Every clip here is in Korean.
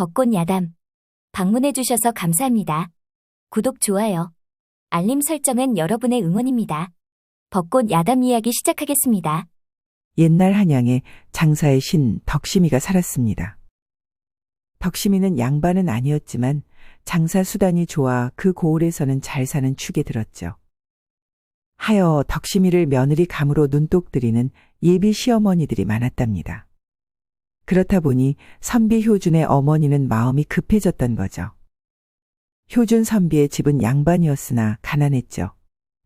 벚꽃 야담. 방문해주셔서 감사합니다. 구독, 좋아요, 알림 설정은 여러분의 응원입니다. 벚꽃 야담 이야기 시작하겠습니다. 옛날 한양에 장사의 신 덕심이가 살았습니다. 덕심이는 양반은 아니었지만 장사 수단이 좋아 그 고을에서는 잘 사는 축에 들었죠. 하여 덕심이를 며느리 감으로 눈독 들이는 예비 시어머니들이 많았답니다. 그렇다 보니 선비 효준의 어머니는 마음이 급해졌던 거죠. 효준 선비의 집은 양반이었으나 가난했죠.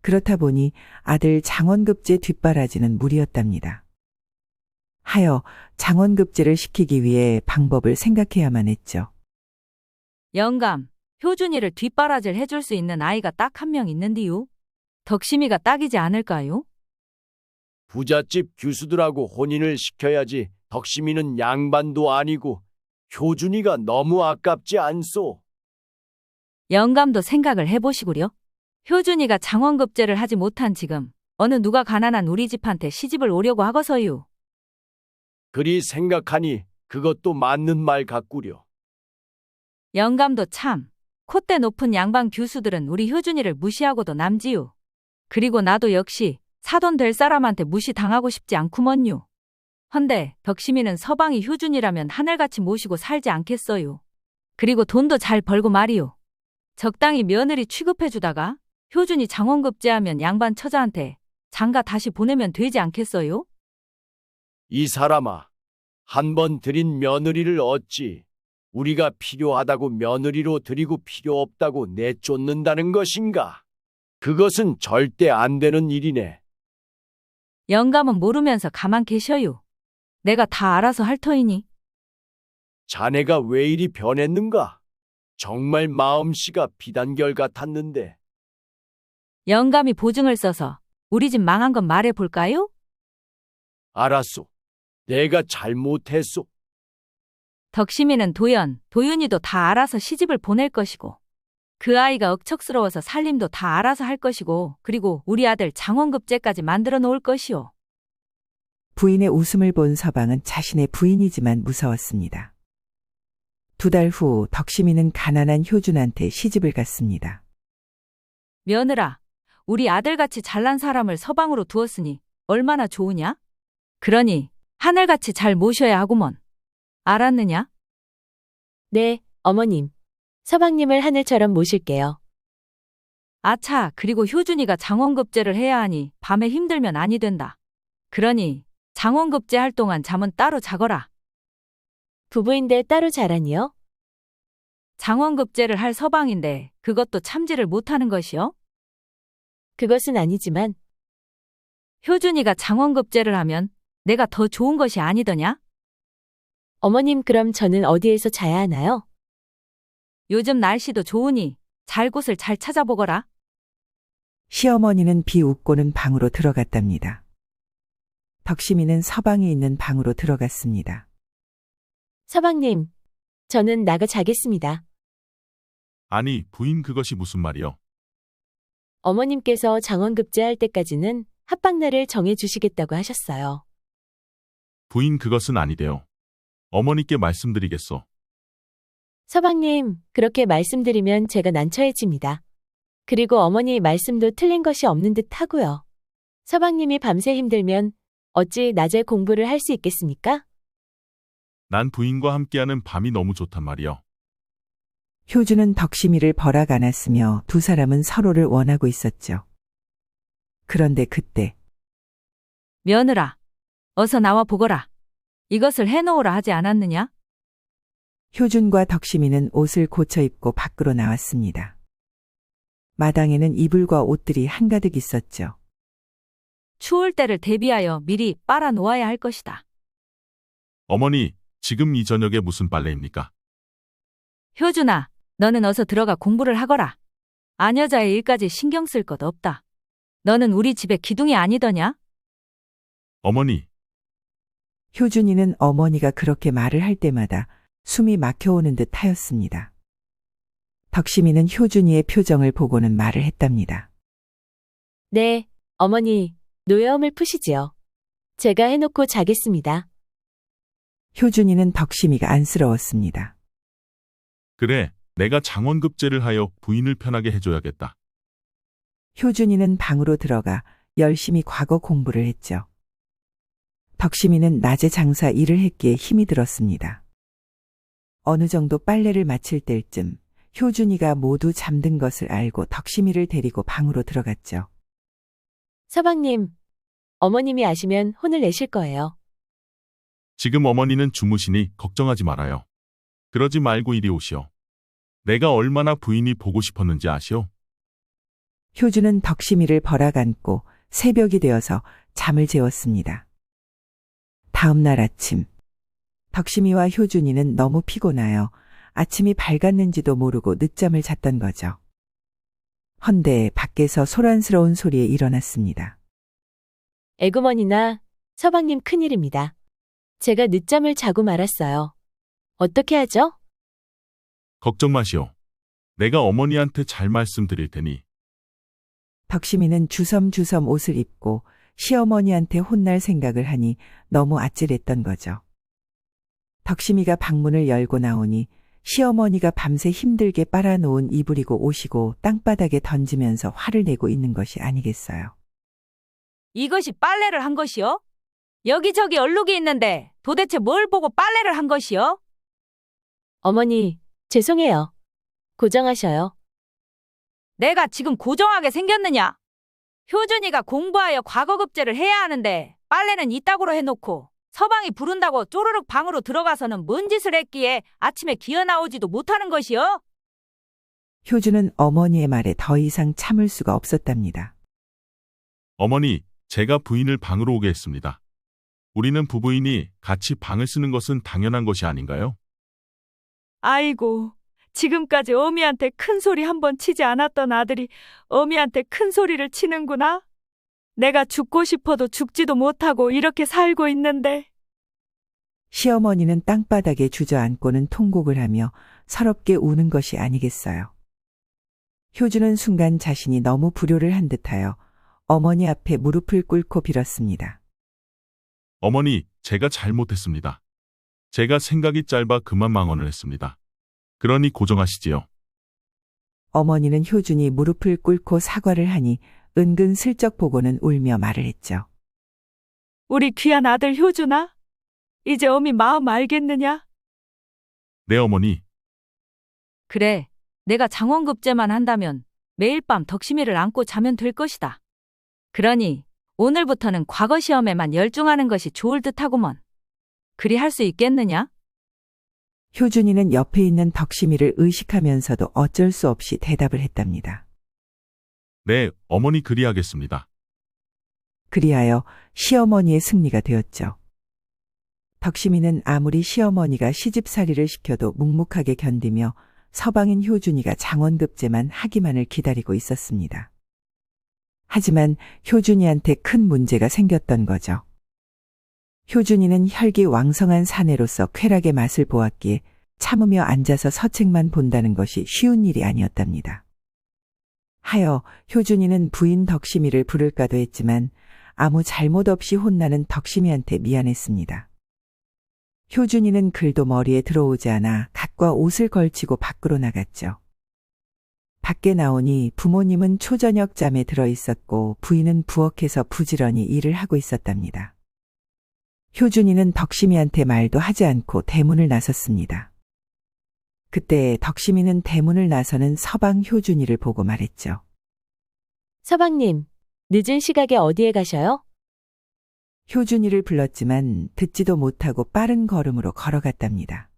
그렇다 보니 아들 장원급제 뒷바라지는 무리였답니다. 하여 장원급제를 시키기 위해 방법을 생각해야만 했죠. 영감, 효준이를 뒷바라지를 해줄 수 있는 아이가 딱 한 명 있는디요. 덕심이가 딱이지 않을까요? 부잣집 규수들하고 혼인을 시켜야지. 덕심이는 양반도 아니고 효준이가 너무 아깝지 않소? 영감도 생각을 해보시구려. 효준이가 장원급제를 하지 못한 지금 어느 누가 가난한 우리 집한테 시집을 오려고 하거서유. 그리 생각하니 그것도 맞는 말 같구려. 영감도 참, 콧대 높은 양반 규수들은 우리 효준이를 무시하고도 남지요. 그리고 나도 역시 사돈 될 사람한테 무시당하고 싶지 않구먼요. 헌데 덕심이는 서방이 효준이라면 하늘같이 모시고 살지 않겠어요. 그리고 돈도 잘 벌고 말이요. 적당히 며느리 취급해주다가 효준이 장원급제하면 양반 처자한테 장가 다시 보내면 되지 않겠어요? 이 사람아, 한 번 들인 며느리를 어찌 우리가 필요하다고 며느리로 들이고 필요 없다고 내쫓는다는 것인가? 그것은 절대 안 되는 일이네. 영감은 모르면서 가만 계셔요. 내가 다 알아서 할 터이니. 자네가 왜 이리 변했는가? 정말 마음씨가 비단결 같았는데. 영감이 보증을 써서 우리 집 망한 건 말해볼까요? 알았소. 내가 잘못했소. 덕심이는 도윤이도 다 알아서 시집을 보낼 것이고 그 아이가 억척스러워서 살림도 다 알아서 할 것이고 그리고 우리 아들 장원급제까지 만들어 놓을 것이오. 부인의 웃음을 본 서방은 자신의 부인이지만 무서웠습니다. 2달 후 덕심이는 가난한 효준한테 시집을 갔습니다. 며느라, 우리 아들같이 잘난 사람을 서방으로 두었으니 얼마나 좋으냐? 그러니 하늘같이 잘 모셔야 하구먼. 알았느냐? 네, 어머님. 서방님을 하늘처럼 모실게요. 아차, 그리고 효준이가 장원급제를 해야 하니 밤에 힘들면 아니 된다. 그러니 장원급제 할 동안 잠은 따로 자거라. 부부인데 따로 자라니요? 장원급제를 할 서방인데 그것도 참지를 못하는 것이요? 그것은 아니지만 효준이가 장원급제를 하면 내가 더 좋은 것이 아니더냐? 어머님 그럼 저는 어디에서 자야 하나요? 요즘 날씨도 좋으니 잘 곳을 잘 찾아보거라. 시어머니는 비웃고는 방으로 들어갔답니다. 덕심이는 서방이 있는 방으로 들어갔습니다. 서방님, 저는 나가 자겠습니다. 아니, 부인 그것이 무슨 말이요? 어머님께서 장원급제할 때까지는 합방날을 정해주시겠다고 하셨어요. 부인 그것은 아니대요. 어머니께 말씀드리겠소. 서방님, 그렇게 말씀드리면 제가 난처해집니다. 그리고 어머니 말씀도 틀린 것이 없는 듯 하고요. 서방님이 밤새 힘들면 어찌 낮에 공부를 할 수 있겠습니까? 난 부인과 함께하는 밤이 너무 좋단 말이요. 효준은 덕심이를 벌학 안았으며 2 사람은 서로를 원하고 있었죠. 그런데 그때 며느라, 어서 나와 보거라. 이것을 해놓으라 하지 않았느냐? 효준과 덕심이는 옷을 고쳐 입고 밖으로 나왔습니다. 마당에는 이불과 옷들이 한가득 있었죠. 추울 때를 대비하여 미리 빨아 놓아야 할 것이다. 어머니, 지금 이 저녁에 무슨 빨래입니까? 효준아, 너는 어서 들어가 공부를 하거라. 아녀자의 일까지 신경 쓸 것 없다. 너는 우리 집의 기둥이 아니더냐? 어머니, 효준이는 어머니가 그렇게 말을 할 때마다 숨이 막혀오는 듯 하였습니다. 덕심이는 효준이의 표정을 보고는 말을 했답니다. 네, 어머니, 노여움을 푸시지요. 제가 해놓고 자겠습니다. 효준이는 덕심이가 안쓰러웠습니다. 그래, 내가 장원급제를 하여 부인을 편하게 해줘야겠다. 효준이는 방으로 들어가 열심히 과거 공부를 했죠. 덕심이는 낮에 장사 일을 했기에 힘이 들었습니다. 어느 정도 빨래를 마칠 때쯤 효준이가 모두 잠든 것을 알고 덕심이를 데리고 방으로 들어갔죠. 서방님, 어머님이 아시면 혼을 내실 거예요. 지금 어머니는 주무시니 걱정하지 말아요. 그러지 말고 이리 오시오. 내가 얼마나 부인이 보고 싶었는지 아시오? 효준은 덕심이를 벌악 안고 새벽이 되어서 잠을 재웠습니다. 다음 날 아침, 덕심이와 효준이는 너무 피곤하여 아침이 밝았는지도 모르고 늦잠을 잤던 거죠. 헌데 밖에서 소란스러운 소리에 일어났습니다. 에구머니나 서방님 큰일입니다. 제가 늦잠을 자고 말았어요. 어떻게 하죠? 걱정 마시오. 내가 어머니한테 잘 말씀드릴 테니. 덕심이는 주섬주섬 옷을 입고 시어머니한테 혼날 생각을 하니 너무 아찔했던 거죠. 덕심이가 방문을 열고 나오니 시어머니가 밤새 힘들게 빨아놓은 이불이고 옷이고 땅바닥에 던지면서 화를 내고 있는 것이 아니겠어요. 이것이 빨래를 한 것이요? 여기저기 얼룩이 있는데 도대체 뭘 보고 빨래를 한 것이요? 어머니, 죄송해요. 고정하셔요. 내가 지금 고정하게 생겼느냐? 효준이가 공부하여 과거급제를 해야 하는데 빨래는 이따구로 해놓고 서방이 부른다고 쪼르륵 방으로 들어가서는 뭔 짓을 했기에 아침에 기어 나오지도 못하는 것이요? 효주는 어머니의 말에 더 이상 참을 수가 없었답니다. 어머니, 제가 부인을 방으로 오게 했습니다. 우리는 부부이니 같이 방을 쓰는 것은 당연한 것이 아닌가요? 아이고, 지금까지 어미한테 큰 소리 한 번 치지 않았던 아들이 어미한테 큰 소리를 치는구나. 내가 죽고 싶어도 죽지도 못하고 이렇게 살고 있는데. 시어머니는 땅바닥에 주저앉고는 통곡을 하며 서럽게 우는 것이 아니겠어요. 효주는 순간 자신이 너무 불효를 한 듯하여 어머니 앞에 무릎을 꿇고 빌었습니다. 어머니, 제가 잘못했습니다. 제가 생각이 짧아 그만 망언을 했습니다. 그러니 고정하시지요. 어머니는 효준이 무릎을 꿇고 사과를 하니 은근 슬쩍 보고는 울며 말을 했죠. 우리 귀한 아들 효준아, 이제 어미 마음 알겠느냐? 네, 어머니. 그래, 내가 장원급제만 한다면 매일 밤 덕심이를 안고 자면 될 것이다. 그러니 오늘부터는 과거 시험에만 열중하는 것이 좋을 듯하구먼. 그리 할 수 있겠느냐? 효준이는 옆에 있는 덕심이를 의식하면서도 어쩔 수 없이 대답을 했답니다. 네, 어머니 그리하겠습니다. 그리하여 시어머니의 승리가 되었죠. 덕심이는 아무리 시어머니가 시집살이를 시켜도 묵묵하게 견디며 서방인 효준이가 장원급제만 하기만을 기다리고 있었습니다. 하지만 효준이한테 큰 문제가 생겼던 거죠. 효준이는 혈기왕성한 사내로서 쾌락의 맛을 보았기에 참으며 앉아서 서책만 본다는 것이 쉬운 일이 아니었답니다. 하여 효준이는 부인 덕심이를 부를까도 했지만 아무 잘못 없이 혼나는 덕심이한테 미안했습니다. 효준이는 글도 머리에 들어오지 않아 갓과 옷을 걸치고 밖으로 나갔죠. 밖에 나오니 부모님은 초저녁 잠에 들어 있었고 부인은 부엌에서 부지런히 일을 하고 있었답니다. 효준이는 덕심이한테 말도 하지 않고 대문을 나섰습니다. 그때 덕심이는 대문을 나서는 서방 효준이를 보고 말했죠. 서방님, 늦은 시각에 어디에 가셔요? 효준이를 불렀지만 듣지도 못하고 빠른 걸음으로 걸어갔답니다.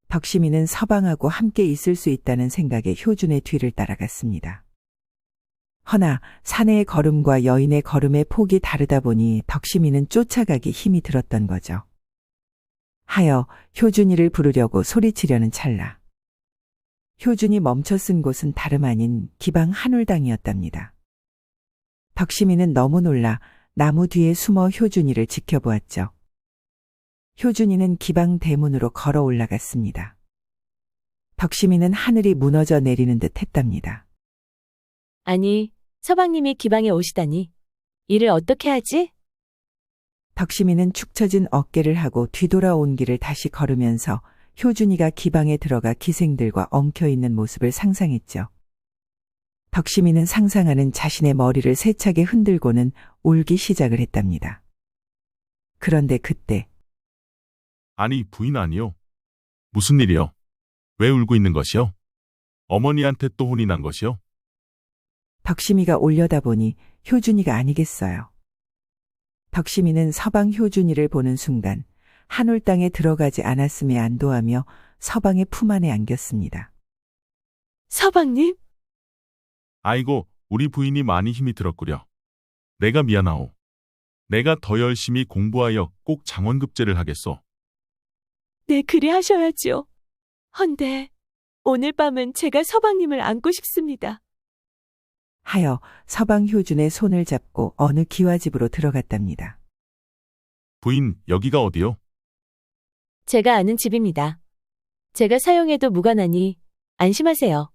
덕심이는 서방하고 함께 있을 수 있다는 생각에 효준의 뒤를 따라갔습니다. 허나 사내의 걸음과 여인의 걸음의 폭이 다르다 보니 덕심이는 쫓아가기 힘이 들었던 거죠. 하여 효준이를 부르려고 소리치려는 찰나. 효준이 멈춰 쓴 곳은 다름 아닌 기방 한울당이었답니다. 덕심이는 너무 놀라 나무 뒤에 숨어 효준이를 지켜보았죠. 효준이는 기방 대문으로 걸어 올라갔습니다. 덕심이는 하늘이 무너져 내리는 듯 했답니다. 아니, 서방님이 기방에 오시다니. 일을 어떻게 하지? 덕심이는 축 처진 어깨를 하고 뒤돌아온 길을 다시 걸으면서 효준이가 기방에 들어가 기생들과 엉켜 있는 모습을 상상했죠. 덕심이는 상상하는 자신의 머리를 세차게 흔들고는 울기 시작을 했답니다. 그런데 그때 아니, 부인 아니요. 무슨 일이요? 왜 울고 있는 것이요? 어머니한테 또 혼이 난 것이요? 덕심이가 올려다보니 효준이가 아니겠어요. 덕심이는 서방 효준이를 보는 순간 한올 땅에 들어가지 않았음에 안도하며 서방의 품 안에 안겼습니다. 서방님? 아이고, 우리 부인이 많이 힘이 들었구려. 내가 미안하오. 내가 더 열심히 공부하여 꼭 장원급제를 하겠소. 네, 그리 하셔야지요. 헌데 오늘 밤은 제가 서방님을 안고 싶습니다. 하여 서방 효준의 손을 잡고 어느 기와집으로 들어갔답니다. 부인, 여기가 어디요? 제가 아는 집입니다. 제가 사용해도 무관하니 안심하세요.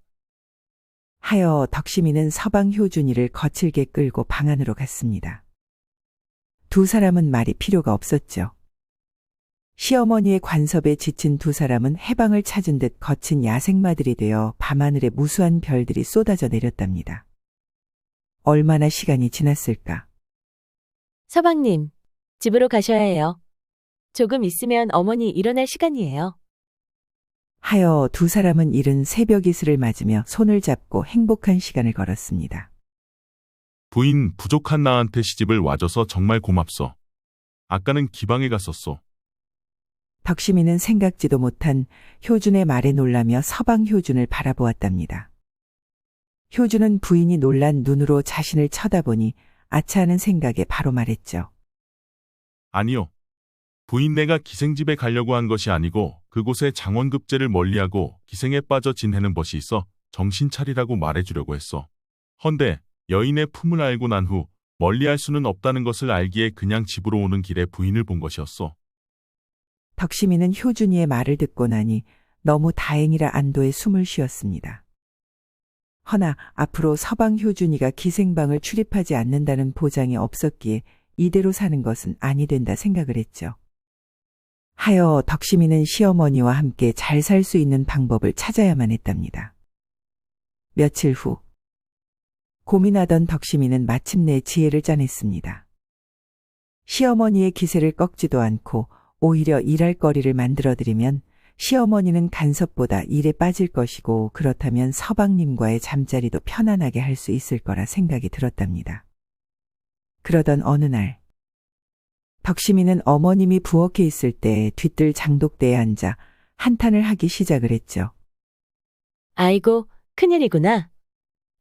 하여 덕심이는 서방 효준이를 거칠게 끌고 방 안으로 갔습니다. 두 사람은 말이 필요가 없었죠. 시어머니의 관섭에 지친 두 사람은 해방을 찾은 듯 거친 야생마들이 되어 밤하늘에 무수한 별들이 쏟아져 내렸답니다. 얼마나 시간이 지났을까? 서방님, 집으로 가셔야 해요. 조금 있으면 어머니 일어날 시간이에요. 하여 두 사람은 이른 새벽 이슬을 맞으며 손을 잡고 행복한 시간을 걸었습니다. 부인, 부족한 나한테 시집을 와줘서 정말 고맙소. 아까는 기방에 갔었소. 덕심이는 생각지도 못한 효준의 말에 놀라며 서방 효준을 바라보았답니다. 효준은 부인이 놀란 눈으로 자신을 쳐다보니 아차하는 생각에 바로 말했죠. 아니요. 부인, 내가 기생집에 가려고 한 것이 아니고 그곳에 장원급제를 멀리하고 기생에 빠져 지내는 벗이 있어 정신 차리라고 말해주려고 했어. 헌데 여인의 품을 알고 난 후 멀리할 수는 없다는 것을 알기에 그냥 집으로 오는 길에 부인을 본 것이었어. 덕심이는 효준이의 말을 듣고 나니 너무 다행이라 안도의 숨을 쉬었습니다. 허나 앞으로 서방 효준이가 기생방을 출입하지 않는다는 보장이 없었기에 이대로 사는 것은 아니 된다 생각을 했죠. 하여 덕심이는 시어머니와 함께 잘 살 수 있는 방법을 찾아야만 했답니다. 며칠 후 고민하던 덕심이는 마침내 지혜를 짜냈습니다. 시어머니의 기세를 꺾지도 않고 오히려 일할 거리를 만들어드리면 시어머니는 간섭보다 일에 빠질 것이고 그렇다면 서방님과의 잠자리도 편안하게 할 수 있을 거라 생각이 들었답니다. 그러던 어느 날 덕심이는 어머님이 부엌에 있을 때 뒤뜰 장독대에 앉아 한탄을 하기 시작을 했죠. 아이고, 큰일이구나.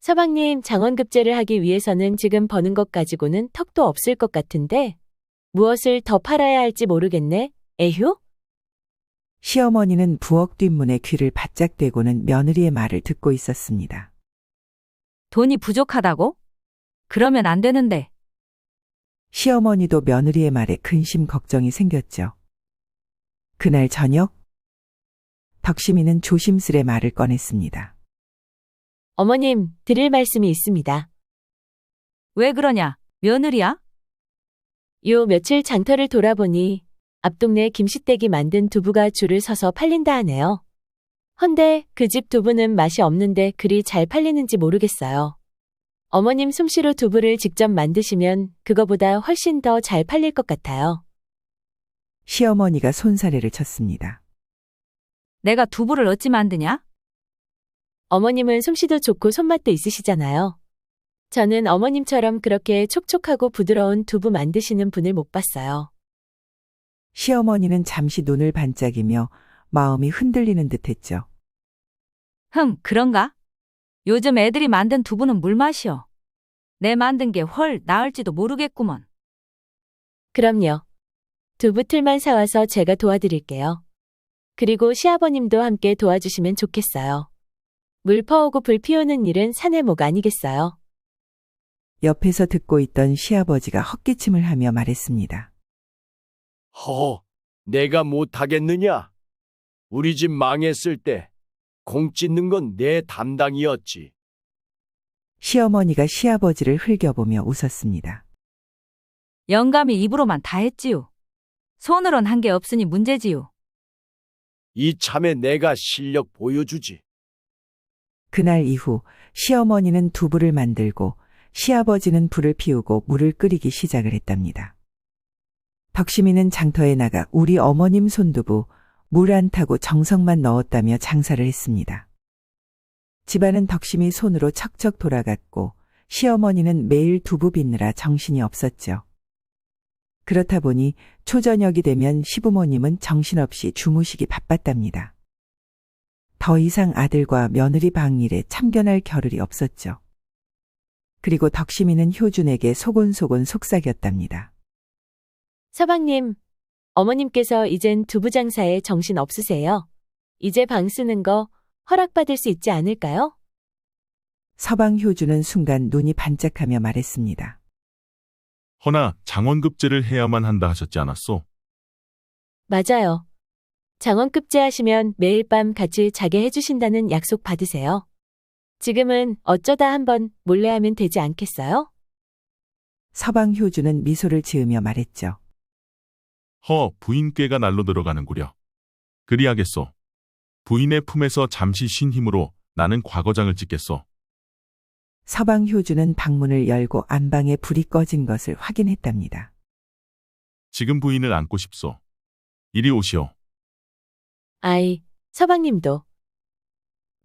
서방님 장원급제를 하기 위해서는 지금 버는 것 가지고는 턱도 없을 것 같은데 무엇을 더 팔아야 할지 모르겠네. 에휴? 시어머니는 부엌 뒷문에 귀를 바짝 대고는 며느리의 말을 듣고 있었습니다. 돈이 부족하다고? 그러면 안 되는데. 시어머니도 며느리의 말에 근심 걱정이 생겼죠. 그날 저녁 덕심이는 조심스레 말을 꺼냈습니다. 어머님, 드릴 말씀이 있습니다. 왜 그러냐? 며느리야? 요 며칠 장터를 돌아보니 앞동네 김씨댁이 만든 두부가 줄을 서서 팔린다 하네요. 헌데 그 집 두부는 맛이 없는데 그리 잘 팔리는지 모르겠어요. 어머님 솜씨로 두부를 직접 만드시면 그거보다 훨씬 더 잘 팔릴 것 같아요. 시어머니가 손사래를 쳤습니다. 내가 두부를 어찌 만드냐? 어머님은 솜씨도 좋고 손맛도 있으시잖아요. 저는 어머님처럼 그렇게 촉촉하고 부드러운 두부 만드시는 분을 못 봤어요. 시어머니는 잠시 눈을 반짝이며 마음이 흔들리는 듯했죠. 그런가? 요즘 애들이 만든 두부는 물맛이여. 내 만든 게 훨 나을지도 모르겠구먼. 그럼요. 두부 틀만 사와서 제가 도와드릴게요. 그리고 시아버님도 함께 도와주시면 좋겠어요. 물 퍼오고 불 피우는 일은 사내목 아니겠어요? 옆에서 듣고 있던 시아버지가 헛기침을 하며 말했습니다. 내가 못하겠느냐? 우리 집 망했을 때 공 찢는 건 내 담당이었지. 시어머니가 시아버지를 흘겨보며 웃었습니다. 영감이 입으로만 다 했지요. 손으론 한 게 없으니 문제지요. 이참에 내가 실력 보여주지. 그날 이후 시어머니는 두부를 만들고 시아버지는 불을 피우고 물을 끓이기 시작을 했답니다. 덕심이는 장터에 나가 우리 어머님 손두부 물 안 타고 정성만 넣었다며 장사를 했습니다. 집안은 덕심이 손으로 척척 돌아갔고 시어머니는 매일 두부 빚느라 정신이 없었죠. 그렇다 보니 초저녁이 되면 시부모님은 정신없이 주무시기 바빴답니다. 더 이상 아들과 며느리 방일에 참견할 겨를이 없었죠. 그리고 덕심이는 효준에게 소곤소곤 속삭였답니다. 서방님, 어머님께서 이젠 두부 장사에 정신 없으세요. 이제 방 쓰는 거 허락받을 수 있지 않을까요? 서방 효준은 순간 눈이 반짝하며 말했습니다. 허나 장원급제를 해야만 한다 하셨지 않았소? 맞아요. 장원급제 하시면 매일 밤 같이 자게 해주신다는 약속 받으세요. 지금은 어쩌다 한번 몰래 하면 되지 않겠어요? 서방 효준은 미소를 지으며 말했죠. 부인께가 날로 들어가는구려. 그리하겠소. 부인의 품에서 잠시 쉰 힘으로 나는 과거장을 찍겠소. 서방 효준은 방문을 열고 안방에 불이 꺼진 것을 확인했답니다. 지금 부인을 안고 싶소. 이리 오시오. 아이, 서방님도.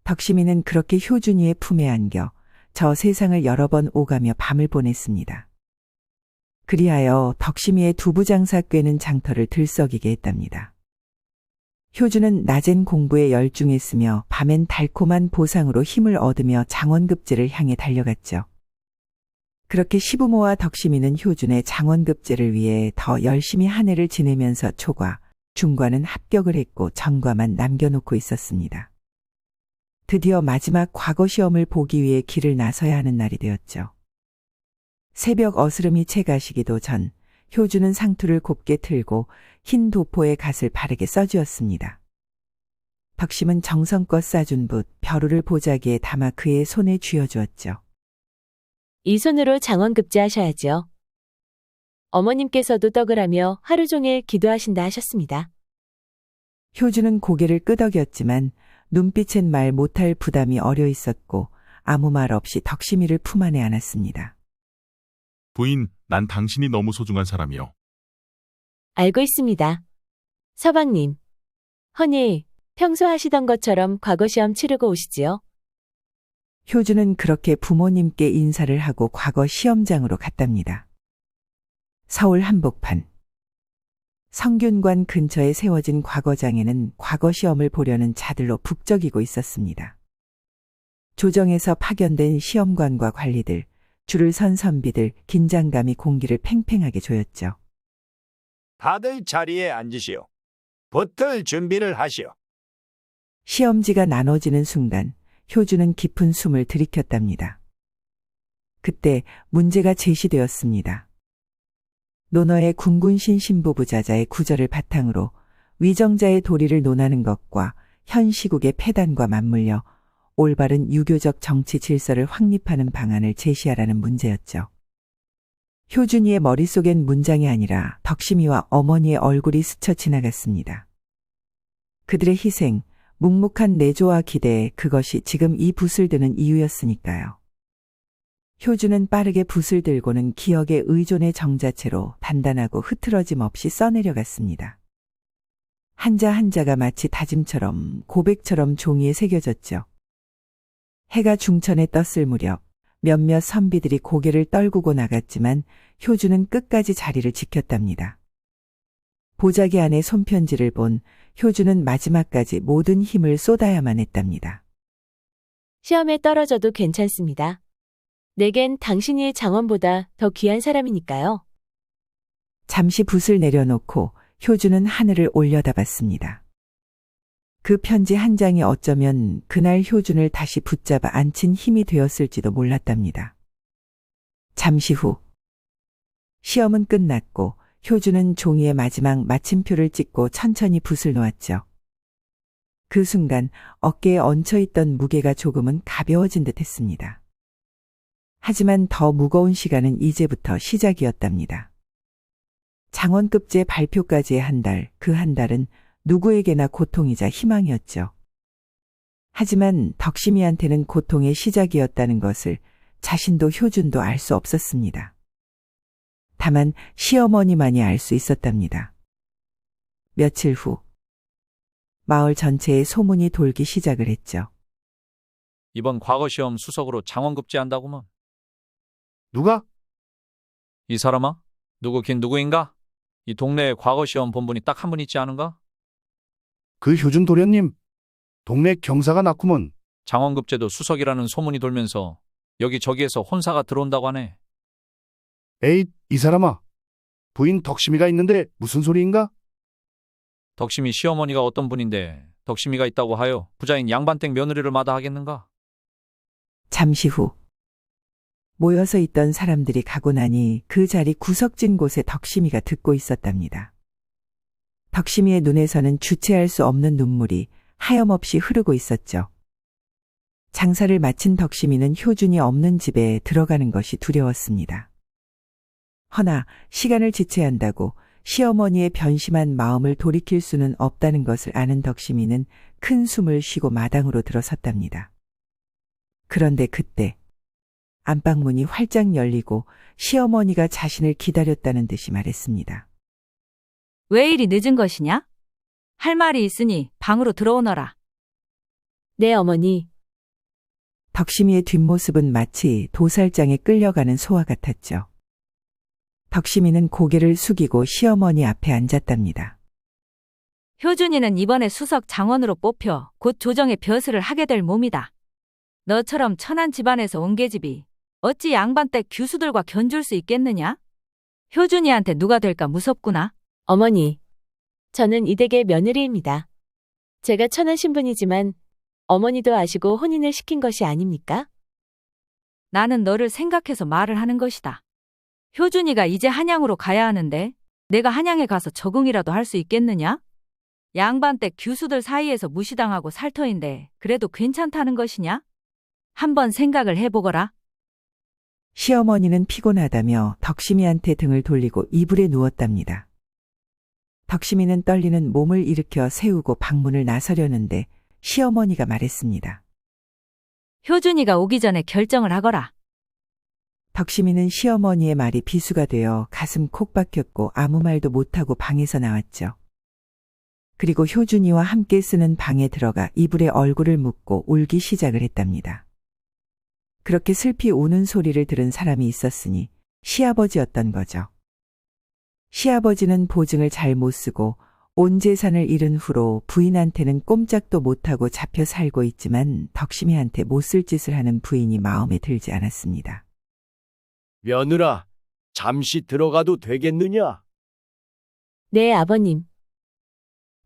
덕심이는 그렇게 효준이의 품에 안겨 저 세상을 여러 번 오가며 밤을 보냈습니다. 그리하여 덕심이의 두부장사 꿰는 장터를 들썩이게 했답니다. 효준은 낮엔 공부에 열중했으며 밤엔 달콤한 보상으로 힘을 얻으며 장원급제를 향해 달려갔죠. 그렇게 시부모와 덕심이는 효준의 장원급제를 위해 더 열심히 한 해를 지내면서 초과, 중과는 합격을 했고 전과만 남겨놓고 있었습니다. 드디어 마지막 과거 시험을 보기 위해 길을 나서야 하는 날이 되었죠. 새벽 어스름이 채 가시기도 전 효준은 상투를 곱게 틀고 흰 도포에 갓을 바르게 써주었습니다. 덕심은 정성껏 싸준 붓, 벼루를 보자기에 담아 그의 손에 쥐어주었죠. 이 손으로 장원급제 하셔야죠. 어머님께서도 떡을 하며 하루 종일 기도하신다 하셨습니다. 효준은 고개를 끄덕였지만 눈빛엔 말 못할 부담이 어려 있었고 아무 말 없이 덕심이를 품 안에 안았습니다. 부인, 난 당신이 너무 소중한 사람이요. 알고 있습니다. 서방님. 허니, 평소 하시던 것처럼 과거 시험 치르고 오시지요. 효준은 그렇게 부모님께 인사를 하고 과거 시험장으로 갔답니다. 서울 한복판. 성균관 근처에 세워진 과거장에는 과거 시험을 보려는 자들로 북적이고 있었습니다. 조정에서 파견된 시험관과 관리들, 줄을 선 선비들, 긴장감이 공기를 팽팽하게 조였죠. 다들 자리에 앉으시오. 붙을 준비를 하시오. 시험지가 나눠지는 순간 효준은 깊은 숨을 들이켰답니다. 그때 문제가 제시되었습니다. 논어의 군군신 신부부자자의 구절을 바탕으로 위정자의 도리를 논하는 것과 현 시국의 폐단과 맞물려 올바른 유교적 정치 질서를 확립하는 방안을 제시하라는 문제였죠. 효준이의 머릿속엔 문장이 아니라 덕심이와 어머니의 얼굴이 스쳐 지나갔습니다. 그들의 희생, 묵묵한 내조와 기대에 그것이 지금 이 붓을 드는 이유였으니까요. 효준은 빠르게 붓을 들고는 기억의 의존의 정자체로 단단하고 흐트러짐 없이 써내려갔습니다. 한자 한자가 마치 다짐처럼 고백처럼 종이에 새겨졌죠. 해가 중천에 떴을 무렵 몇몇 선비들이 고개를 떨구고 나갔지만 효준은 끝까지 자리를 지켰답니다. 보자기 안에 손편지를 본 효준은 마지막까지 모든 힘을 쏟아야만 했답니다. 시험에 떨어져도 괜찮습니다. 내겐 당신이 장원보다 더 귀한 사람이니까요. 잠시 붓을 내려놓고 효준은 하늘을 올려다봤습니다. 그 편지 한 장이 어쩌면 그날 효준을 다시 붙잡아 안친 힘이 되었을지도 몰랐답니다. 잠시 후 시험은 끝났고 효준은 종이에 마지막 마침표를 찍고 천천히 붓을 놓았죠. 그 순간 어깨에 얹혀있던 무게가 조금은 가벼워진 듯 했습니다. 하지만 더 무거운 시간은 이제부터 시작이었답니다. 장원급제 발표까지의 한 달, 그 한 달은 누구에게나 고통이자 희망이었죠. 하지만 덕심이한테는 고통의 시작이었다는 것을 자신도 효준도 알 수 없었습니다. 다만 시어머니만이 알 수 있었답니다. 며칠 후 마을 전체에 소문이 돌기 시작을 했죠. 이번 과거시험 수석으로 장원급제한다구먼. 누가? 이 사람아? 누구긴 누구인가? 이 동네에 과거시험 본 분이 딱 한 분 있지 않은가? 그 효준 도련님, 동네 경사가 났구먼. 장원급제도 수석이라는 소문이 돌면서 여기저기에서 혼사가 들어온다고 하네. 에이, 이 사람아. 부인 덕심이가 있는데 무슨 소리인가? 덕심이 시어머니가 어떤 분인데 덕심이가 있다고 하여 부자인 양반댁 며느리를 마다하겠는가? 잠시 후 모여서 있던 사람들이 가고 나니 그 자리 구석진 곳에 덕심이가 듣고 있었답니다. 덕심이의 눈에서는 주체할 수 없는 눈물이 하염없이 흐르고 있었죠. 장사를 마친 덕심이는 효준이 없는 집에 들어가는 것이 두려웠습니다. 허나 시간을 지체해야 한다고 시어머니의 변심한 마음을 돌이킬 수는 없다는 것을 아는 덕심이는 큰 숨을 쉬고 마당으로 들어섰답니다. 그런데 그때 안방문이 활짝 열리고 시어머니가 자신을 기다렸다는 듯이 말했습니다. 왜 이리 늦은 것이냐? 할 말이 있으니 방으로 들어오너라. 네, 어머니. 덕심이의 뒷모습은 마치 도살장에 끌려가는 소와 같았죠. 덕심이는 고개를 숙이고 시어머니 앞에 앉았답니다. 효준이는 이번에 수석 장원으로 뽑혀 곧 조정의 벼슬을 하게 될 몸이다. 너처럼 천한 집안에서 온 계집이 어찌 양반댁 규수들과 견줄 수 있겠느냐? 효준이한테 누가 될까 무섭구나. 어머니. 저는 이 댁의 며느리입니다. 제가 천한 신분이지만 어머니도 아시고 혼인을 시킨 것이 아닙니까? 나는 너를 생각해서 말을 하는 것이다. 효준이가 이제 한양으로 가야 하는데 내가 한양에 가서 적응이라도 할 수 있겠느냐? 양반댁 규수들 사이에서 무시당하고 살 터인데 그래도 괜찮다는 것이냐? 한번 생각을 해보거라. 시어머니는 피곤하다며 덕심이한테 등을 돌리고 이불에 누웠답니다. 덕심이는 떨리는 몸을 일으켜 세우고 방문을 나서려는데 시어머니가 말했습니다. 효준이가 오기 전에 결정을 하거라. 덕심이는 시어머니의 말이 비수가 되어 가슴 콕 박혔고 아무 말도 못하고 방에서 나왔죠. 그리고 효준이와 함께 쓰는 방에 들어가 이불에 얼굴을 묻고 울기 시작을 했답니다. 그렇게 슬피 우는 소리를 들은 사람이 있었으니 시아버지였던 거죠. 시아버지는 보증을 잘 못 쓰고 온 재산을 잃은 후로 부인한테는 꼼짝도 못하고 잡혀 살고 있지만 덕심이한테 못 쓸 짓을 하는 부인이 마음에 들지 않았습니다. 며느라, 잠시 들어가도 되겠느냐? 네, 아버님.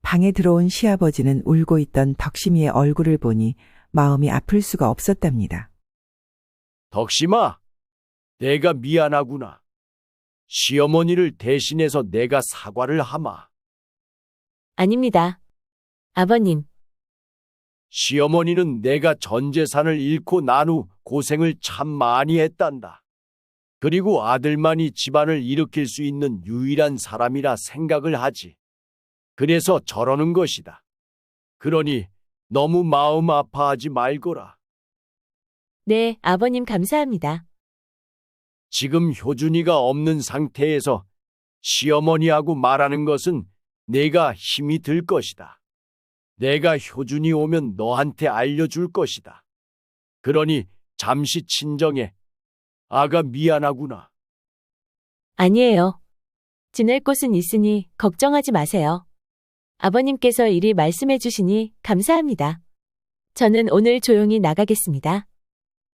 방에 들어온 시아버지는 울고 있던 덕심이의 얼굴을 보니 마음이 아플 수가 없었답니다. 덕심아, 내가 미안하구나. 시어머니를 대신해서 내가 사과를 하마. 아닙니다. 아버님. 시어머니는 내가 전 재산을 잃고 난 후 고생을 참 많이 했단다. 그리고 아들만이 집안을 일으킬 수 있는 유일한 사람이라 생각을 하지. 그래서 저러는 것이다. 그러니 너무 마음 아파하지 말거라. 네, 아버님 감사합니다. 지금 효준이가 없는 상태에서 시어머니하고 말하는 것은 내가 힘이 들 것이다. 내가 효준이 오면 너한테 알려줄 것이다. 그러니 잠시 친정해. 아가 미안하구나. 아니에요. 지낼 곳은 있으니 걱정하지 마세요. 아버님께서 이리 말씀해 주시니 감사합니다. 저는 오늘 조용히 나가겠습니다.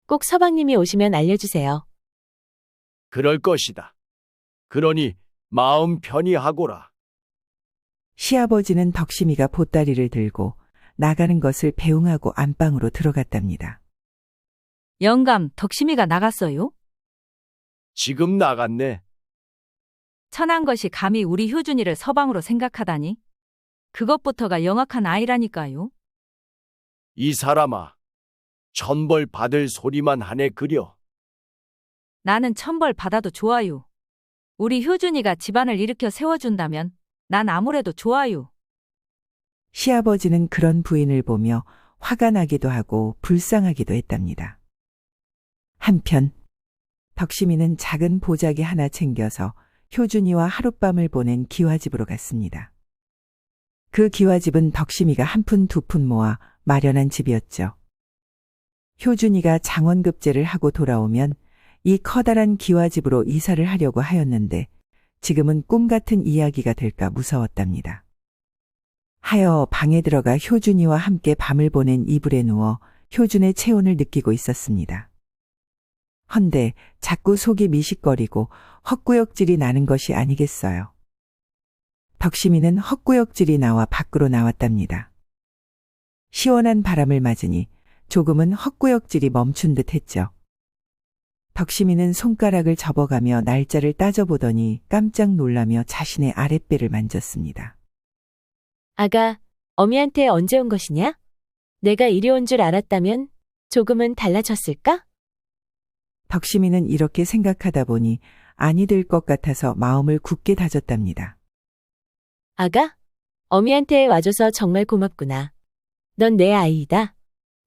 꼭 서방님이 오시면 알려주세요. 그럴 것이다. 그러니 마음 편히 하거라. 시아버지는 덕심이가 보따리를 들고 나가는 것을 배웅하고 안방으로 들어갔답니다. 영감, 덕심이가 나갔어요? 지금 나갔네. 천한 것이 감히 우리 효준이를 서방으로 생각하다니? 그것부터가 영악한 아이라니까요. 이 사람아, 천벌 받을 소리만 하네 그려. 나는 천벌 받아도 좋아요. 우리 효준이가 집안을 일으켜 세워준다면 난 아무래도 좋아요. 시아버지는 그런 부인을 보며 화가 나기도 하고 불쌍하기도 했답니다. 한편 덕심이는 작은 보자기 하나 챙겨서 효준이와 하룻밤을 보낸 기와집으로 갔습니다. 그 기와집은 덕심이가 한 푼 두 푼 모아 마련한 집이었죠. 효준이가 장원급제를 하고 돌아오면 이 커다란 기와집으로 이사를 하려고 하였는데 지금은 꿈 같은 이야기가 될까 무서웠답니다. 하여 방에 들어가 효준이와 함께 밤을 보낸 이불에 누워 효준의 체온을 느끼고 있었습니다. 헌데 자꾸 속이 미식거리고 헛구역질이 나는 것이 아니겠어요. 덕심이는 헛구역질이 나와 밖으로 나왔답니다. 시원한 바람을 맞으니 조금은 헛구역질이 멈춘 듯 했죠. 덕심이는 손가락을 접어가며 날짜를 따져보더니 깜짝 놀라며 자신의 아랫배를 만졌습니다. 아가, 어미한테 언제 온 것이냐? 내가 이리 온 줄 알았다면 조금은 달라졌을까? 덕심이는 이렇게 생각하다 보니 아니 될 것 같아서 마음을 굳게 다졌답니다. 아가, 어미한테 와줘서 정말 고맙구나. 넌 내 아이이다.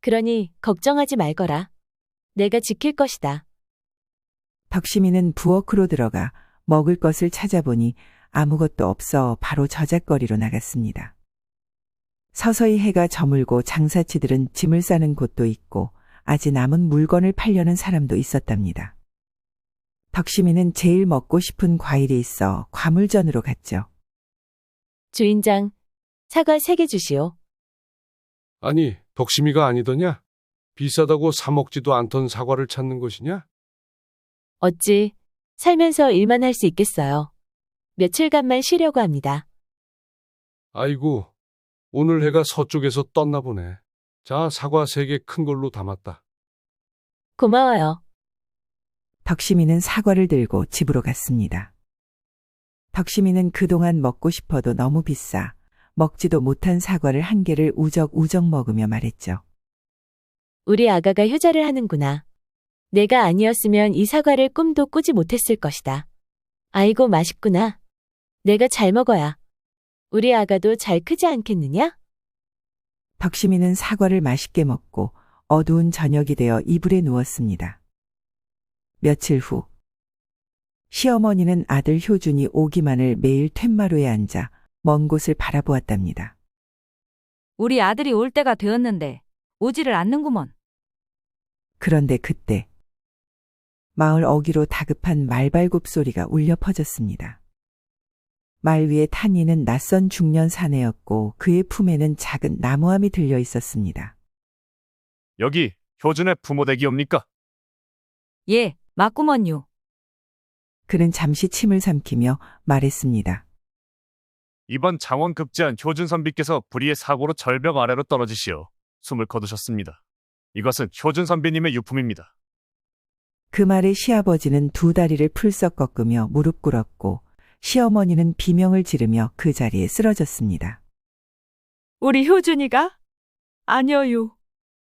그러니 걱정하지 말거라. 내가 지킬 것이다. 덕심이는 부엌으로 들어가 먹을 것을 찾아보니 아무것도 없어 바로 저잣거리로 나갔습니다. 서서히 해가 저물고 장사치들은 짐을 싸는 곳도 있고 아직 남은 물건을 팔려는 사람도 있었답니다. 덕심이는 제일 먹고 싶은 과일이 있어 과물전으로 갔죠. 주인장, 사과 3개 주시오. 아니, 덕심이가 아니더냐? 비싸다고 사 먹지도 않던 사과를 찾는 것이냐? 어찌 살면서 일만 할 수 있겠어요. 며칠간만 쉬려고 합니다. 아이고, 오늘 해가 서쪽에서 떴나 보네. 자, 사과 3개 큰 걸로 담았다. 고마워요. 덕심이는 사과를 들고 집으로 갔습니다. 덕심이는 그동안 먹고 싶어도 너무 비싸 먹지도 못한 사과를 1개를 우적우적 먹으며 말했죠. 우리 아가가 효자를 하는구나. 내가 아니었으면 이 사과를 꿈도 꾸지 못했을 것이다. 아이고 맛있구나. 내가 잘 먹어야 우리 아가도 잘 크지 않겠느냐? 덕심이는 사과를 맛있게 먹고 어두운 저녁이 되어 이불에 누웠습니다. 며칠 후 시어머니는 아들 효준이 오기만을 매일 툇마루에 앉아 먼 곳을 바라보았답니다. 우리 아들이 올 때가 되었는데 오지를 않는구먼. 그런데 그때 마을 어귀로 다급한 말발굽 소리가 울려 퍼졌습니다. 말 위에 탄 이는 낯선 중년 사내였고 그의 품에는 작은 나무함이 들려 있었습니다. 여기 효준의 부모댁이옵니까? 예, 맞구먼요. 그는 잠시 침을 삼키며 말했습니다. 이번 장원 급제한 효준 선비께서 불의의 사고로 절벽 아래로 떨어지시어 숨을 거두셨습니다. 이것은 효준 선비님의 유품입니다. 그 말에 시아버지는 두 다리를 풀썩 꺾으며 무릎 꿇었고 시어머니는 비명을 지르며 그 자리에 쓰러졌습니다. 우리 효준이가? 아니요.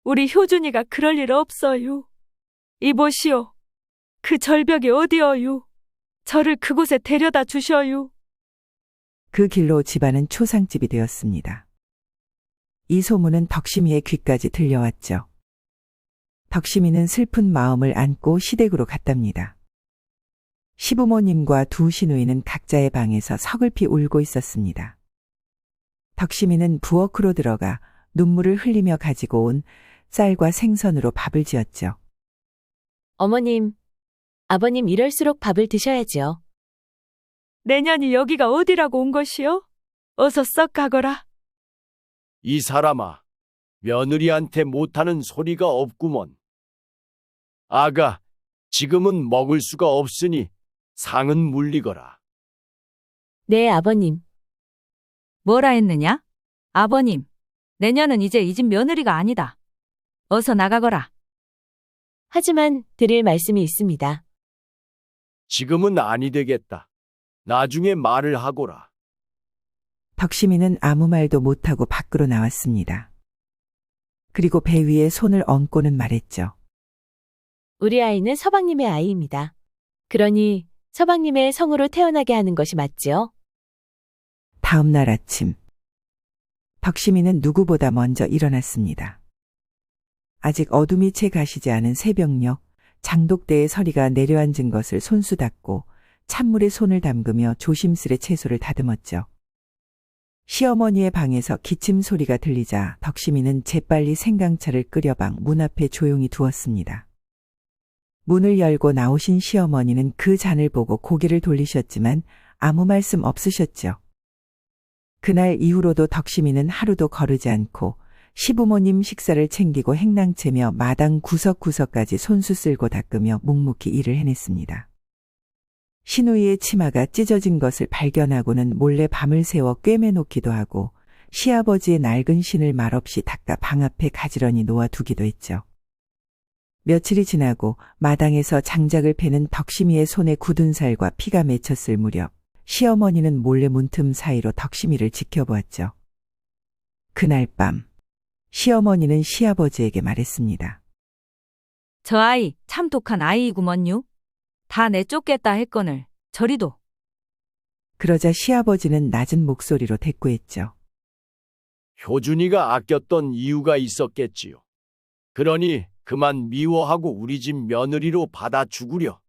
우리 효준이가 그럴 일 없어요. 이보시오. 그 절벽이 어디어요? 저를 그곳에 데려다 주셔요. 그 길로 집안은 초상집이 되었습니다. 이 소문은 덕심이의 귀까지 들려왔죠. 덕심이는 슬픈 마음을 안고 시댁으로 갔답니다. 시부모님과 두 시누이는 각자의 방에서 서글피 울고 있었습니다. 덕심이는 부엌으로 들어가 눈물을 흘리며 가지고 온 쌀과 생선으로 밥을 지었죠. 어머님, 아버님 이럴수록 밥을 드셔야지요. 내년이 여기가 어디라고 온 것이요? 어서 썩 가거라. 이 사람아, 며느리한테 못하는 소리가 없구먼. 아가, 지금은 먹을 수가 없으니 상은 물리거라. 네, 아버님. 뭐라 했느냐? 아버님, 내년은 이제 이 집 며느리가 아니다. 어서 나가거라. 하지만 드릴 말씀이 있습니다. 지금은 아니 되겠다. 나중에 말을 하거라. 덕심이는 아무 말도 못하고 밖으로 나왔습니다. 그리고 배 위에 손을 얹고는 말했죠. 우리 아이는 서방님의 아이입니다. 그러니 서방님의 성으로 태어나게 하는 것이 맞지요? 다음 날 아침 덕심이는 누구보다 먼저 일어났습니다. 아직 어둠이 채 가시지 않은 새벽녘, 장독대의 서리가 내려앉은 것을 손수 닦고 찬물에 손을 담그며 조심스레 채소를 다듬었죠. 시어머니의 방에서 기침 소리가 들리자 덕심이는 재빨리 생강차를 끓여 방 문 앞에 조용히 두었습니다. 문을 열고 나오신 시어머니는 그 잔을 보고 고개를 돌리셨지만 아무 말씀 없으셨죠. 그날 이후로도 덕심이는 하루도 거르지 않고 시부모님 식사를 챙기고 행랑채며 마당 구석구석까지 손수 쓸고 닦으며 묵묵히 일을 해냈습니다. 시누이의 치마가 찢어진 것을 발견하고는 몰래 밤을 새워 꿰매놓기도 하고 시아버지의 낡은 신을 말없이 닦아 방 앞에 가지런히 놓아두기도 했죠. 며칠이 지나고 마당에서 장작을 패는 덕심이의 손에 굳은 살과 피가 맺혔을 무렵 시어머니는 몰래 문틈 사이로 덕심이를 지켜보았죠. 그날 밤 시어머니는 시아버지에게 말했습니다. 저 아이 참 독한 아이구먼요. 다 내쫓겠다 했거늘 저리도. 그러자 시아버지는 낮은 목소리로 대꾸했죠. 효준이가 아꼈던 이유가 있었겠지요. 그러니 그만 미워하고 우리 집 며느리로 받아 죽으려.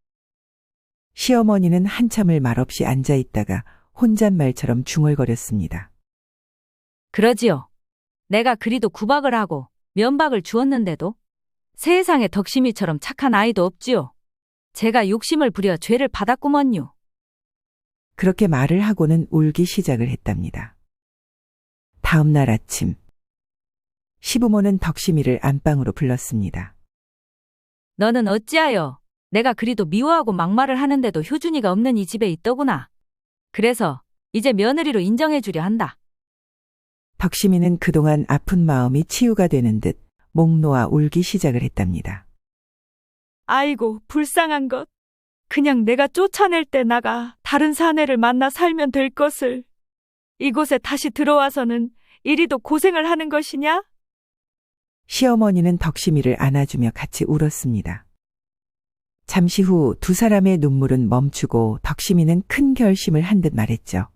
시어머니는 한참을 말없이 앉아 있다가 혼잣말처럼 중얼거렸습니다. 그러지요. 내가 그리도 구박을 하고 면박을 주었는데도 세상에 덕심이처럼 착한 아이도 없지요. 제가 욕심을 부려 죄를 받았구먼요. 그렇게 말을 하고는 울기 시작을 했답니다. 다음 날 아침 시부모는 덕심이를 안방으로 불렀습니다. 너는 어찌하여 내가 그리도 미워하고 막말을 하는데도 효준이가 없는 이 집에 있더구나. 그래서 이제 며느리로 인정해주려 한다. 덕심이는 그동안 아픈 마음이 치유가 되는 듯 목 놓아 울기 시작을 했답니다. 아이고 불쌍한 것. 그냥 내가 쫓아낼 때 나가 다른 사내를 만나 살면 될 것을. 이곳에 다시 들어와서는 이리도 고생을 하는 것이냐? 시어머니는 덕심이를 안아주며 같이 울었습니다. 잠시 후 두 사람의 눈물은 멈추고 덕심이는 큰 결심을 한 듯 말했죠.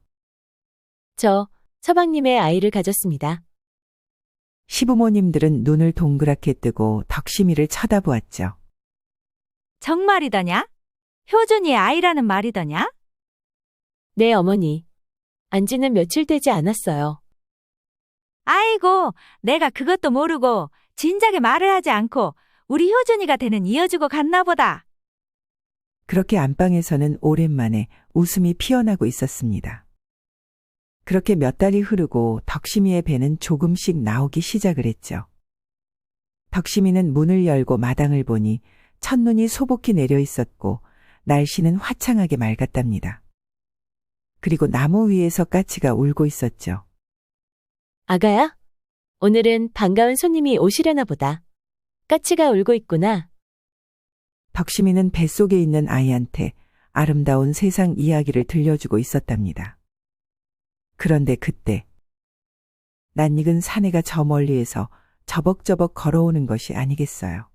저 서방님의 아이를 가졌습니다. 시부모님들은 눈을 동그랗게 뜨고 덕심이를 쳐다보았죠. 정말이더냐? 효준이의 아이라는 말이더냐? 네, 어머니. 안지는 며칠 되지 않았어요. 아이고, 내가 그것도 모르고 진작에 말을 하지 않고 우리 효준이가 되는 이어주고 갔나 보다. 그렇게 안방에서는 오랜만에 웃음이 피어나고 있었습니다. 그렇게 몇 달이 흐르고 덕심이의 배는 조금씩 나오기 시작을 했죠. 덕심이는 문을 열고 마당을 보니 첫눈이 소복히 내려 있었고 날씨는 화창하게 맑았답니다. 그리고 나무 위에서 까치가 울고 있었죠. 아가야? 오늘은 반가운 손님이 오시려나 보다. 까치가 울고 있구나. 덕심이는 뱃속에 있는 아이한테 아름다운 세상 이야기를 들려주고 있었답니다. 그런데 그때 낯익은 사내가 저 멀리에서 저벅저벅 걸어오는 것이 아니겠어요.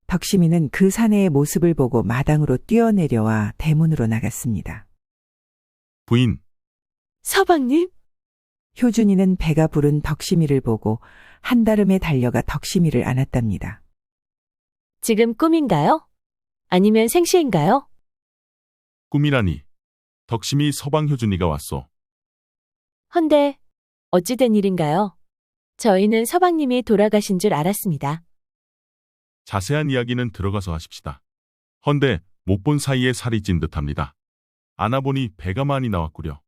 덕심이는 그 사내의 모습을 보고 마당으로 뛰어내려와 대문으로 나갔습니다. 부인, 서방님? 효준이는 배가 부른 덕심이를 보고 한달음에 달려가 덕심이를 안았답니다. 지금 꿈인가요? 아니면 생시인가요? 꿈이라니. 덕심이 서방 효준이가 왔소. 헌데 어찌 된 일인가요? 저희는 서방님이 돌아가신 줄 알았습니다. 자세한 이야기는 들어가서 하십시다. 헌데 못 본 사이에 살이 찐 듯합니다. 안아보니 배가 많이 나왔구려.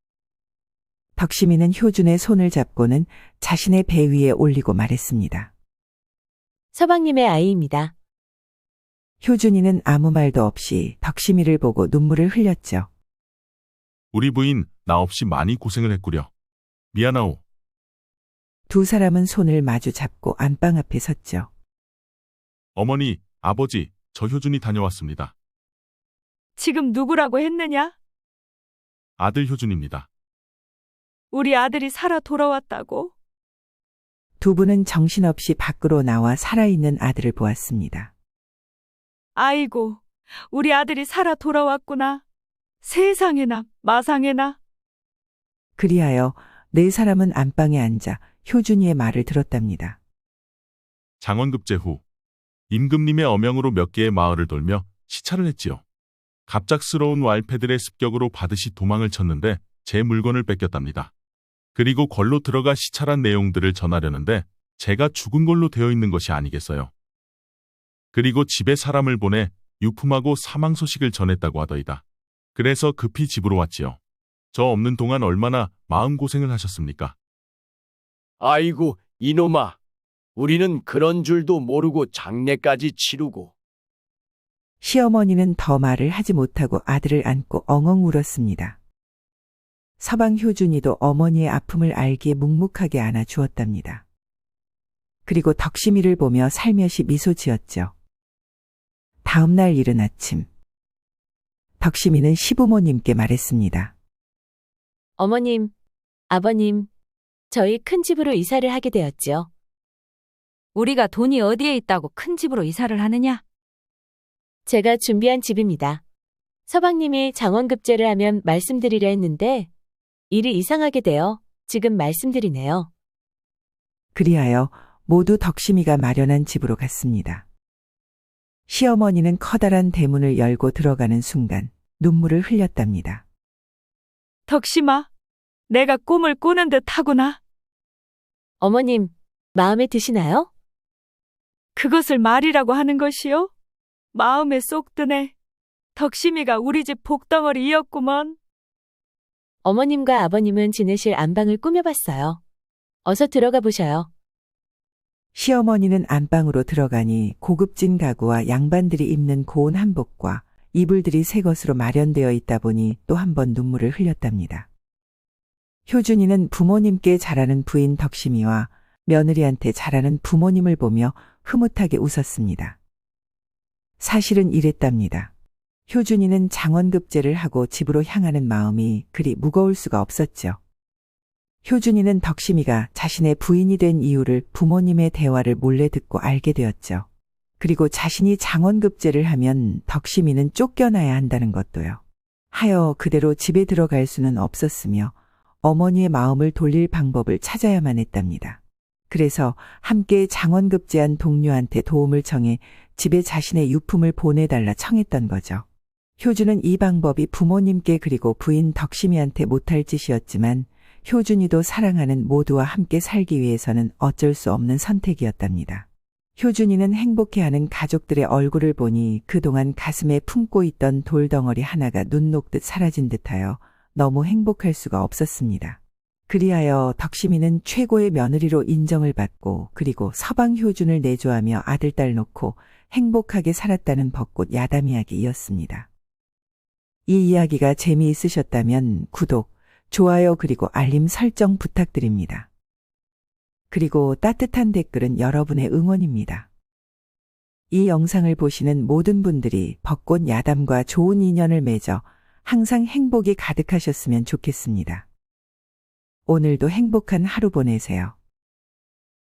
덕심이는 효준의 손을 잡고는 자신의 배 위에 올리고 말했습니다. 서방님의 아이입니다. 효준이는 아무 말도 없이 덕심이를 보고 눈물을 흘렸죠. 우리 부인 나 없이 많이 고생을 했구려. 미안하오. 두 사람은 손을 마주 잡고 안방 앞에 섰죠. 어머니, 아버지, 저 효준이 다녀왔습니다. 지금 누구라고 했느냐? 아들 효준입니다. 우리 아들이 살아 돌아왔다고? 두 분은 정신없이 밖으로 나와 살아있는 아들을 보았습니다. 아이고, 우리 아들이 살아 돌아왔구나. 세상에나 마상에나. 그리하여 네 사람은 안방에 앉아 효준이의 말을 들었답니다. 장원급제 후 임금님의 어명으로 몇 개의 마을을 돌며 시찰을 했지요. 갑작스러운 왈패들의 습격으로 받으시 도망을 쳤는데 제 물건을 뺏겼답니다. 그리고 걸로 들어가 시찰한 내용들을 전하려는데 제가 죽은 걸로 되어 있는 것이 아니겠어요. 그리고 집에 사람을 보내 유품하고 사망 소식을 전했다고 하더이다. 그래서 급히 집으로 왔지요. 저 없는 동안 얼마나 마음고생을 하셨습니까? 아이고, 이놈아. 우리는 그런 줄도 모르고 장례까지 치르고. 시어머니는 더 말을 하지 못하고 아들을 안고 엉엉 울었습니다. 서방 효준이도 어머니의 아픔을 알기에 묵묵하게 안아 주었답니다. 그리고 덕심이를 보며 살며시 미소 지었죠. 다음 날 이른 아침, 덕심이는 시부모님께 말했습니다. 어머님, 아버님, 저희 큰 집으로 이사를 하게 되었지요. 우리가 돈이 어디에 있다고 큰 집으로 이사를 하느냐? 제가 준비한 집입니다. 서방님이 장원급제를 하면 말씀드리려 했는데 일이 이상하게 되어 지금 말씀드리네요. 그리하여 모두 덕심이가 마련한 집으로 갔습니다. 시어머니는 커다란 대문을 열고 들어가는 순간 눈물을 흘렸답니다. 덕심아, 내가 꿈을 꾸는 듯 하구나. 어머님, 마음에 드시나요? 그것을 말이라고 하는 것이요? 마음에 쏙 드네. 덕심이가 우리 집 복덩어리이었구먼. 어머님과 아버님은 지내실 안방을 꾸며봤어요. 어서 들어가 보셔요. 시어머니는 안방으로 들어가니 고급진 가구와 양반들이 입는 고운 한복과 이불들이 새 것으로 마련되어 있다 보니 또 한 번 눈물을 흘렸답니다. 효준이는 부모님께 잘하는 부인 덕심이와 며느리한테 잘하는 부모님을 보며 흐뭇하게 웃었습니다. 사실은 이랬답니다. 효준이는 장원급제를 하고 집으로 향하는 마음이 그리 무거울 수가 없었죠. 효준이는 덕심이가 자신의 부인이 된 이유를 부모님의 대화를 몰래 듣고 알게 되었죠. 그리고 자신이 장원급제를 하면 덕심이는 쫓겨나야 한다는 것도요. 하여 그대로 집에 들어갈 수는 없었으며 어머니의 마음을 돌릴 방법을 찾아야만 했답니다. 그래서 함께 장원급제한 동료한테 도움을 청해 집에 자신의 유품을 보내달라 청했던 거죠. 효준은 이 방법이 부모님께 그리고 부인 덕심이한테 못할 짓이었지만 효준이도 사랑하는 모두와 함께 살기 위해서는 어쩔 수 없는 선택이었답니다. 효준이는 행복해하는 가족들의 얼굴을 보니 그동안 가슴에 품고 있던 돌덩어리 하나가 눈 녹듯 사라진 듯하여 너무 행복할 수가 없었습니다. 그리하여 덕심이는 최고의 며느리로 인정을 받고 그리고 서방 효준을 내조하며 아들, 딸 놓고 행복하게 살았다는 벚꽃 야담 이야기이었습니다. 이 이야기가 재미있으셨다면 구독, 좋아요 그리고 알림 설정 부탁드립니다. 그리고 따뜻한 댓글은 여러분의 응원입니다. 이 영상을 보시는 모든 분들이 벚꽃 야담과 좋은 인연을 맺어 항상 행복이 가득하셨으면 좋겠습니다. 오늘도 행복한 하루 보내세요.